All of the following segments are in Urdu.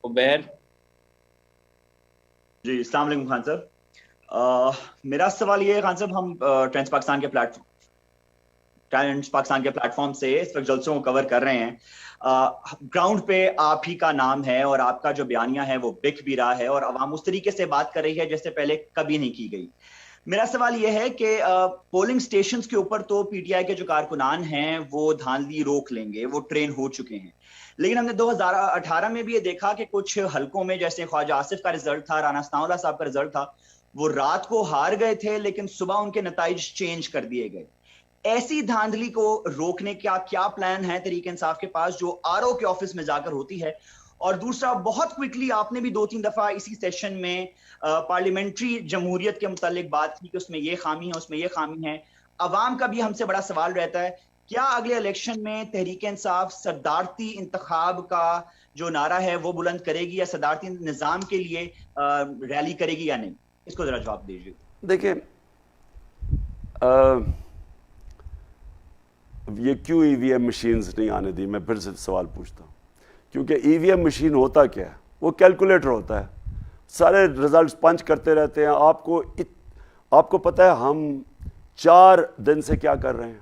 عبیر. جی السلام علیکم خان صاحب. میرا سوال یہ ہے خان صاحب، ہم ٹرانس پاکستان کے پلیٹ فارم سے اس وقت جلسوں کو کور کر رہے ہیں. گراؤنڈ پہ آپ ہی کا نام ہے اور آپ کا جو بیانیہ ہے وہ بک بھی رہا ہے اور عوام اس طریقے سے بات کر رہی ہے جیسے پہلے کبھی نہیں کی گئی. میرا سوال یہ ہے کہ پولنگ سٹیشنز کے اوپر تو پی ٹی آئی کے جو کارکنان ہیں وہ دھاندلی روک لیں گے، وہ ٹرین ہو چکے ہیں. لیکن ہم نے 2018 میں بھی یہ دیکھا کہ کچھ حلقوں میں جیسے خواجہ آصف کا رزلٹ تھا، رانا ثناء اللہ صاحب کا رزلٹ تھا، وہ رات کو ہار گئے تھے لیکن صبح ان کے نتائج چینج کر دیے گئے. ایسی دھاندلی کو روکنے کا کیا پلان ہے تحریک انصاف کے پاس جو آر او کے آفس میں جا کر ہوتی ہے؟ اور دوسرا، بہت کوئکلی آپ نے بھی 2-3 دفعہ اسی سیشن میں پارلیمنٹری جمہوریت کے متعلق بات کی کہ اس میں یہ خامی ہے، اس میں یہ خامی ہے. عوام کا بھی ہم سے بڑا سوال رہتا ہے، کیا اگلے الیکشن میں تحریک انصاف صدارتی انتخاب کا جو نعرہ ہے وہ بلند کرے گی یا صدارتی نظام کے لیے ریلی کرے گی یا نہیں؟ اس کو ذرا جواب دیجیے. دیکھیں یہ کیوں ای وی ایم مشینز نہیں آنے دی، میں پھر سے سوال پوچھتا ہوں. کیونکہ ای وی ایم مشین ہوتا کیا ہے؟ وہ کیلکولیٹر ہوتا ہے، سارے رزلٹس پنچ کرتے رہتے ہیں. آپ کو پتہ ہے ہم 4 دن سے کیا کر رہے ہیں؟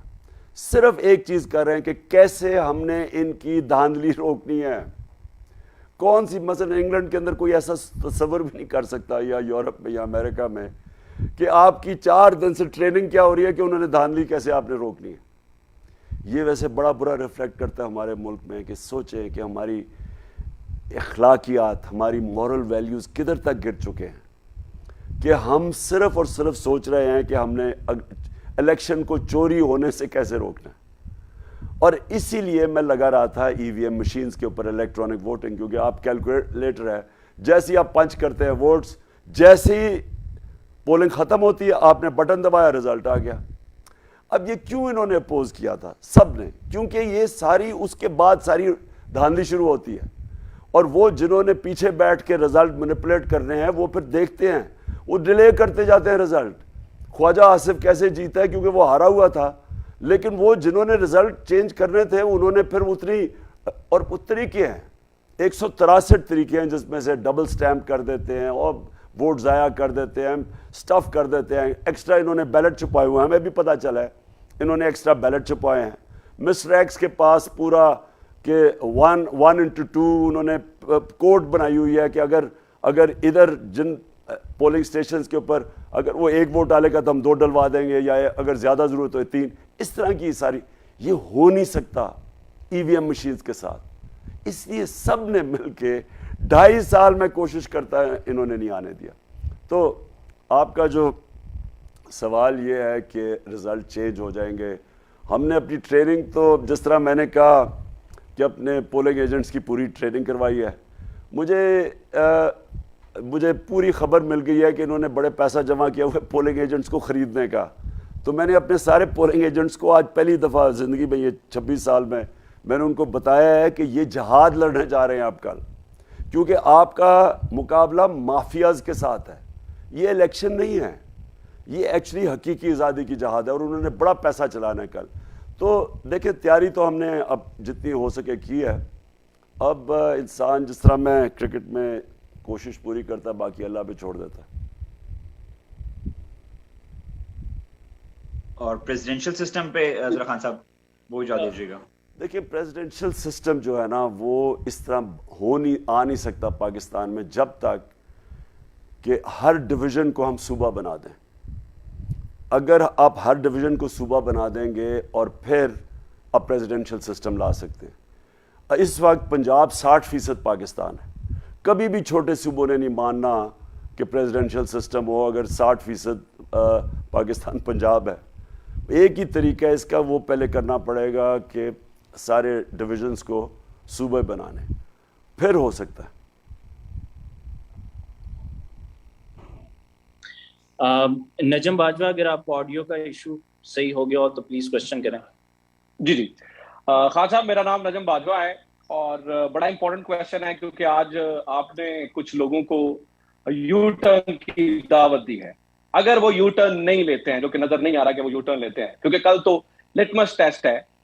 صرف ایک چیز کر رہے ہیں کہ کیسے ہم نے ان کی دھاندلی روکنی ہے. کون سی مثلا انگلینڈ کے اندر کوئی ایسا تصور بھی نہیں کر سکتا، یا یورپ میں یا امریکہ میں، کہ آپ کی 4 دن سے ٹریننگ کیا ہو رہی ہے کہ انہوں نے دھاندلی کیسے آپ نے روکنی ہے. یہ ویسے بڑا برا ریفلیکٹ کرتا ہے ہمارے ملک میں کہ سوچیں کہ ہماری اخلاقیات، ہماری مورل ویلیوز کدھر تک گر چکے ہیں کہ ہم صرف اور صرف سوچ رہے ہیں کہ ہم نے الیکشن کو چوری ہونے سے کیسے روکنا ہے. اور اسی لیے میں لگا رہا تھا ای وی ایم مشینز کے اوپر الیکٹرانک ووٹنگ، کیونکہ آپ کیلکولیٹر ہے، جیسے ہی آپ پنچ کرتے ہیں ووٹس، جیسے ہی پولنگ ختم ہوتی ہے آپ نے بٹن دبایا، رزلٹ آ گیا. اب یہ کیوں انہوں نے اپوز کیا تھا؟ سب نے، کیونکہ یہ ساری اس کے بعد ساری دھاندلی شروع ہوتی ہے. اور وہ جنہوں نے پیچھے بیٹھ کے رزلٹ مینیپولیٹ کرنے ہیں وہ پھر دیکھتے ہیں، وہ ڈیلے کرتے جاتے ہیں رزلٹ. خواجہ آصف کیسے جیتا ہے؟ کیونکہ وہ ہارا ہوا تھا. لیکن وہ جنہوں نے رزلٹ چینج کرنے تھے انہوں نے پھر اور طریقے ہیں 163 طریقے ہیں جس میں سے ڈبل سٹیمپ کر دیتے ہیں اور ووٹ ضائع کر دیتے ہیں، سٹف کر دیتے ہیں. ایکسٹرا انہوں نے بیلٹ چھپائے ہوئے ہیں، ہمیں بھی پتہ چلا ہے انہوں نے ایکسٹرا بیلٹ چھپائے ہیں. مسٹر ایکس کے پاس پورا کہ 1:2 انہوں نے کوڈ بنائی ہوئی ہے کہ اگر ادھر جن پولنگ سٹیشنز کے اوپر اگر وہ 1 ووٹ ڈالے گا تو ہم 2 ڈلوا دیں گے، یا اگر زیادہ ضرورت ہو 3. اس طرح کی ساری یہ ہو نہیں سکتا ای وی ایم مشینز کے ساتھ. اس لیے سب نے مل کے 2.5 سال میں کوشش کرتا ہے، انہوں نے نہیں آنے دیا. تو آپ کا جو سوال یہ ہے کہ رزلٹ چینج ہو جائیں گے، ہم نے اپنی ٹریننگ تو جس طرح میں نے کہا کہ اپنے پولنگ ایجنٹس کی پوری ٹریننگ کروائی ہے. مجھے پوری خبر مل گئی ہے کہ انہوں نے بڑے پیسہ جمع کیا ہوا ہے پولنگ ایجنٹس کو خریدنے کا. تو میں نے اپنے سارے پولنگ ایجنٹس کو آج پہلی دفعہ زندگی میں یہ 26 سال میں نے ان کو بتایا ہے کہ یہ جہاد لڑنے جا رہے ہیں آپ کل، کیونکہ آپ کا مقابلہ مافیاز کے ساتھ ہے. یہ الیکشن نہیں ہے، یہ ایکچولی حقیقی آزادی کی جہاد ہے، اور انہوں نے بڑا پیسہ چلانا ہے کل. تو دیکھیں تیاری تو ہم نے اب جتنی ہو سکے کی ہے. اب انسان جس طرح میں کرکٹ میں کوشش پوری کرتا ہے، باقی اللہ پہ چھوڑ دیتا ہے. اور پریزیڈنشل سسٹم پہ ذرا خان صاحب وہ اجازت دیجیے گا. دیکھیں پریزیڈنشل سسٹم جو ہے نا وہ اس طرح آ نہیں سکتا پاکستان میں جب تک کہ ہر ڈویژن کو ہم صوبہ بنا دیں. اگر آپ ہر ڈویژن کو صوبہ بنا دیں گے اور پھر آپ پریزیڈنشل سسٹم لا سکتے ہیں. اس وقت پنجاب 60% پاکستان ہے. کبھی بھی چھوٹے صوبوں نے نہیں ماننا کہ پریزیڈنشل سسٹم ہو اگر 60% پاکستان پنجاب ہے. ایک ہی طریقہ ہے اس کا، وہ پہلے کرنا پڑے گا کہ سارے ڈویژنز کو صوبے بنانے، پھر ہو سکتا ہے. نجم باجوہ، اگر آپ آڈیو کا ایشو صحیح ہو گیا ہو تو پلیز کوشچن کریں. جی خان صاحب، میرا نام نجم باجوہ ہے اور بڑا امپورٹنٹ کویشچن ہے کیونکہ آج آپ نے کچھ لوگوں کو یو ٹرن کی دعوت دی ہے. اگر وہ یو ٹرن نہیں لیتے ہیں، جو کہ نظر نہیں آ رہا کہ وہ یو ٹرن لیتے ہیں، کیونکہ کل تو لٹمس ٹیسٹ ہے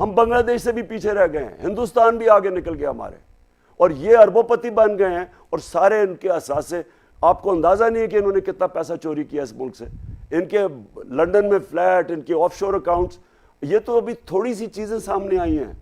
ہم بنگلہ دیش سے بھی پیچھے رہ گئے ہیں, ہندوستان بھی آگے نکل گیا ہمارے, اور یہ اربوں پتی بن گئے ہیں, اور سارے ان کے اثاثے, آپ کو اندازہ نہیں ہے کہ انہوں نے کتنا پیسہ چوری کیا اس ملک سے, ان کے لنڈن میں فلیٹ, ان کے آف شور اکاؤنٹس, یہ تو ابھی تھوڑی سی چیزیں سامنے آئی ہیں.